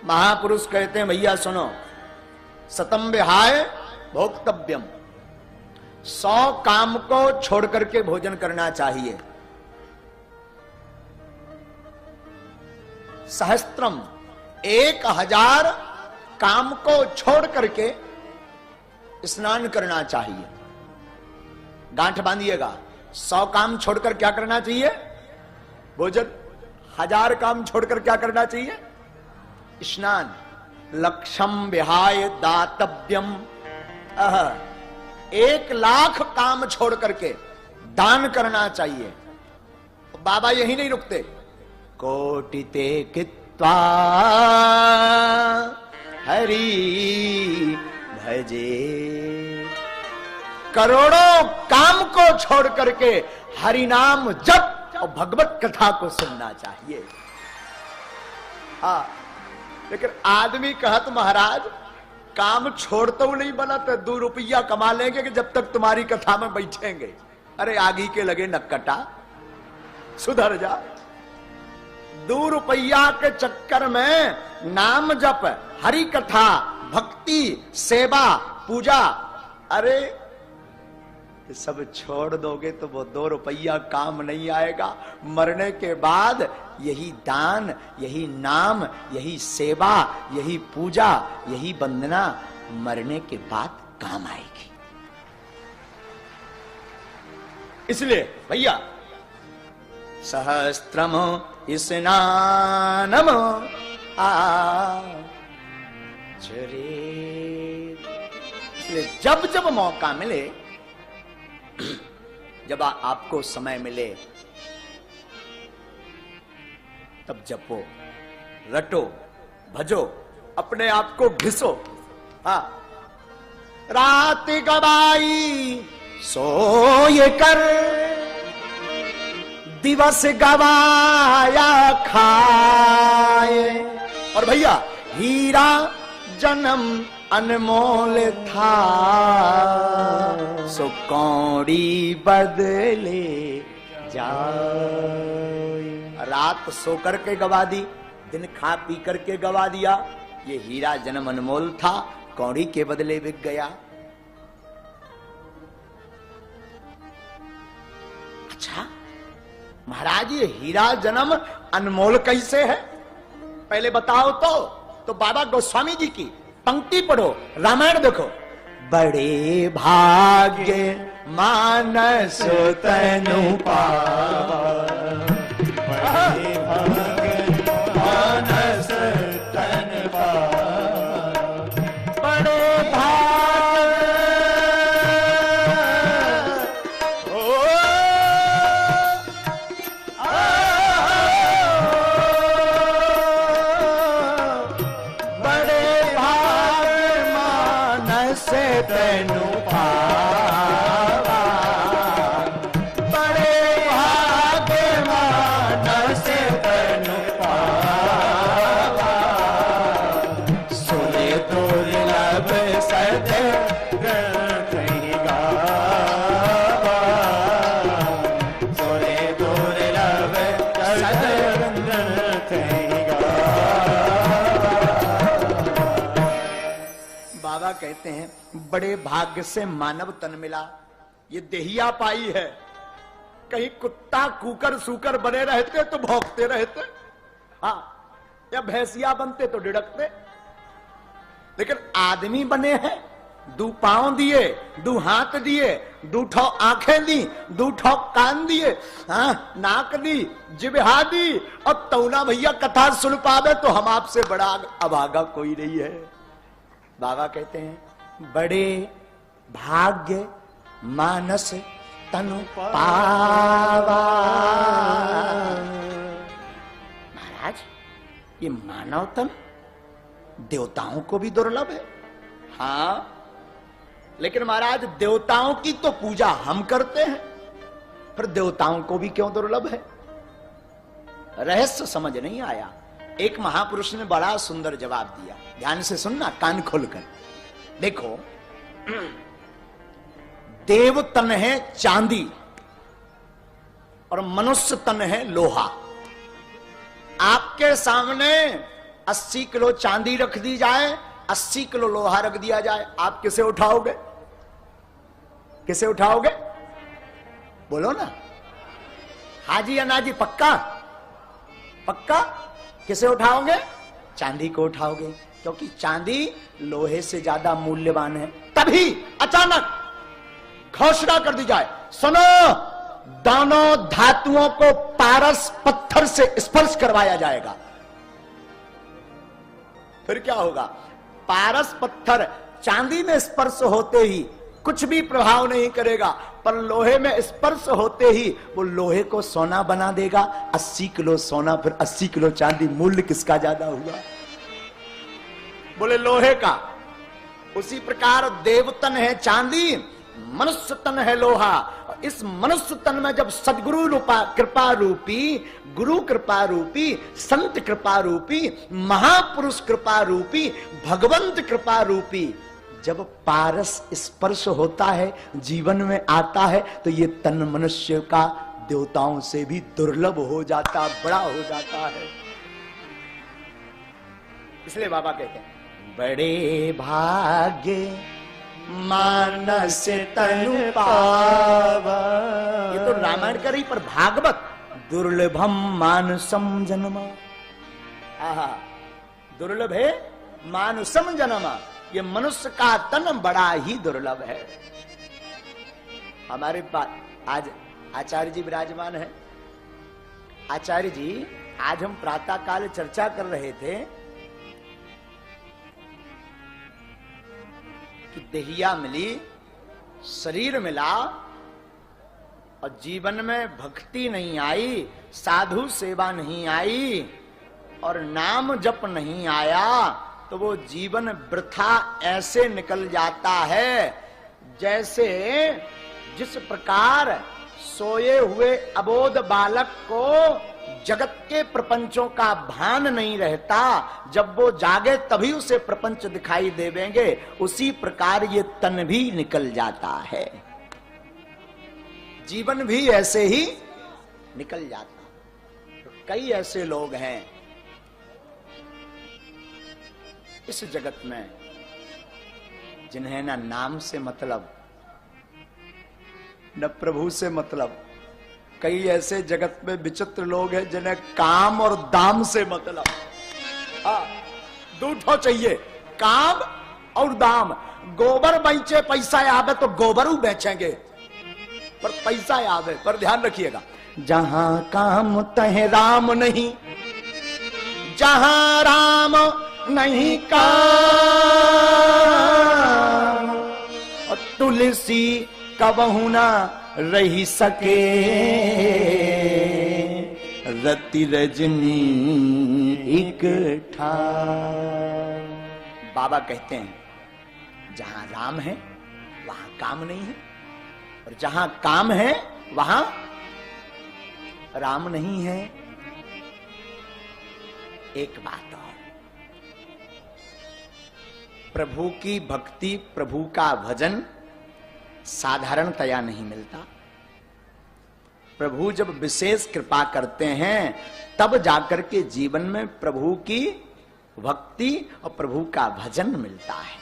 महापुरुष कहते हैं भैया सुनो, सतम विहाय भोक्तव्यम, 100 काम को छोड़ करके भोजन करना चाहिए। सहस्त्रम, 1000 काम को छोड़ करके स्नान करना चाहिए। गांठ बांधिएगा, 100 काम छोड़कर क्या करना चाहिए? भोजन। 1000 काम छोड़कर क्या करना चाहिए? स्नान। लक्षम विहाय दातव्यम, 1,00,000 काम छोड़ करके दान करना चाहिए। बाबा यही नहीं रुकते, कोटिते कित्वा हरि भजे, करोड़ों काम को छोड़ करके हरि नाम जप और भगवत कथा को सुनना चाहिए। लेकिन आदमी कहत महाराज काम छोड़ते नहीं बना तो 2 रुपया कमा लेंगे कि जब तक तुम्हारी कथा में बैठेंगे। अरे आगी के लगे नक्कटा, सुधर जा। 2 रुपया के चक्कर में नाम जप, हरि कथा, भक्ति, सेवा, पूजा, अरे सब छोड़ दोगे तो वो 2 रुपया काम नहीं आएगा। मरने के बाद यही दान, यही नाम, यही सेवा, यही पूजा, यही वंदना मरने के बाद काम आएगी। इसलिए भैया सहस्त्रम स्नानम आचरेत, इसलिए जब जब मौका मिले, जब आपको समय मिले, तब जपो, रटो, भजो, अपने आप को घिसो। हाँ, रात गवाई सोए कर, दिवस गवाया खाए। और भैया हीरा जन्म अनमोल था, सो कौड़ी बदले जाए। रात सो करके गवा दी, दिन खा पी करके गवा दिया। ये हीरा जन्म अनमोल था, कौड़ी के बदले बिक गया। अच्छा महाराज, ये हीरा जन्म अनमोल कैसे है? पहले बताओ तो बाबा गोस्वामी जी की पंक्ति पढ़ो, रामायण देखो। बड़े भाग्य मानस तनु पावा, बड़े भाग्य मानस तन पावा, बड़े भाग्य बड़े भाग्य मानस तनु पावा, बड़े भाग्य मानस तनु पावा, सुने दुर्लभ सद ग्रंथ गावा, सुने दुर्लभ सद ग्रंथ गावा। बाबा कहते हैं बड़े भाग्य से मानव तन मिला। ये देहिया पाई है, कहीं कुत्ता कुकर सूकर बने रहते तो भौंकते रहते, हाँ, या भैंसिया बनते तो डिड़कते। लेकिन आदमी बने हैं, 2 पांव दिए, 2 हाथ दिए, 2 ठो आंखें दी, 2 ठो कान दिए, हाँ, नाक दी, जिब्हा दी, और तौना भैया कथा सुन पावे तो हम आपसे बड़ा अभागा कोई नहीं है। बाबा कहते हैं बड़े भाग्य मानस तनु पावा। महाराज, ये मानव तन देवताओं को भी दुर्लभ है। हाँ, लेकिन महाराज देवताओं की तो पूजा हम करते हैं, फिर देवताओं को भी क्यों दुर्लभ है? रहस्य समझ नहीं आया। एक महापुरुष ने बड़ा सुंदर जवाब दिया, ध्यान से सुनना, कान खोलकर देखो। देव तन है चांदी और मनुष्य तन है लोहा। आपके सामने 80 किलो चांदी रख दी जाए, 80 किलो लोहा रख दिया जाए, आप किसे उठाओगे? किसे उठाओगे? बोलो ना, हाजी या नाजी? पक्का पक्का? किसे उठाओगे? चांदी को उठाओगे, क्योंकि चांदी लोहे से ज्यादा मूल्यवान है। तभी अचानक घोषणा कर दी जाए, सुनो, दोनों धातुओं को पारस पत्थर से स्पर्श करवाया जाएगा। फिर क्या होगा? पारस पत्थर चांदी में स्पर्श होते ही कुछ भी प्रभाव नहीं करेगा, पर लोहे में स्पर्श होते ही वो लोहे को सोना बना देगा। 80 किलो सोना, फिर 80 किलो चांदी, मूल्य किसका ज्यादा हुआ? बोले लोहे का। उसी प्रकार देवतन है चांदी, मनुष्य तन है लोहा। इस मनुष्य तन में जब सदगुरु कृपा रूपी, गुरु कृपा रूपी, संत कृपा रूपी, महापुरुष कृपा रूपी, भगवंत कृपा रूपी जब पारस स्पर्श होता है, जीवन में आता है, तो ये तन मनुष्य का देवताओं से भी दुर्लभ हो जाता, बड़ा हो जाता है। इसलिए बाबा कहते हैं, बड़े भाग्य मानस तनु पावा। ये तो रामायण का रही, पर भागवत दुर्लभम मानसम जन्मा। आहा, दुर्लभ है मानुषम जन्मा। ये मनुष्य का तन बड़ा ही दुर्लभ है। हमारे पास आज आचार्य जी विराजमान है। आचार्य जी, आज हम प्रातः काल चर्चा कर रहे थे कि देहिया मिली, शरीर मिला, और जीवन में भक्ति नहीं आई, साधु सेवा नहीं आई, और नाम जप नहीं आया, तो वो जीवन वृथा ऐसे निकल जाता है जैसे जिस प्रकार सोए हुए अबोध बालक को जगत के प्रपंचों का भान नहीं रहता, जब वो जागे तभी उसे प्रपंच दिखाई देवेंगे, उसी प्रकार ये तन भी निकल जाता है, जीवन भी ऐसे ही निकल जाता। तो कई ऐसे लोग हैं इस जगत में जिन्हें ना नाम से मतलब, न प्रभु से मतलब। कई ऐसे जगत में विचित्र लोग हैं जिन्हें काम और दाम से मतलब। हाँ, दूठो चाहिए, काम और दाम। गोबर बेचे पैसा आवे तो गोबरू बेचेंगे, पर पैसा आवे। पर ध्यान रखिएगा, जहां काम तहे राम नहीं, जहां राम नहीं काम, और तुलसी कबहू ना रही सके, रति रजनी एक ठार। बाबा कहते हैं, जहां राम है वहां काम नहीं है, और जहां काम है वहां राम नहीं है। एक बात और, प्रभु की भक्ति, प्रभु का भजन साधारणतया नहीं मिलता। प्रभु जब विशेष कृपा करते हैं तब जाकर के जीवन में प्रभु की भक्ति और प्रभु का भजन मिलता है।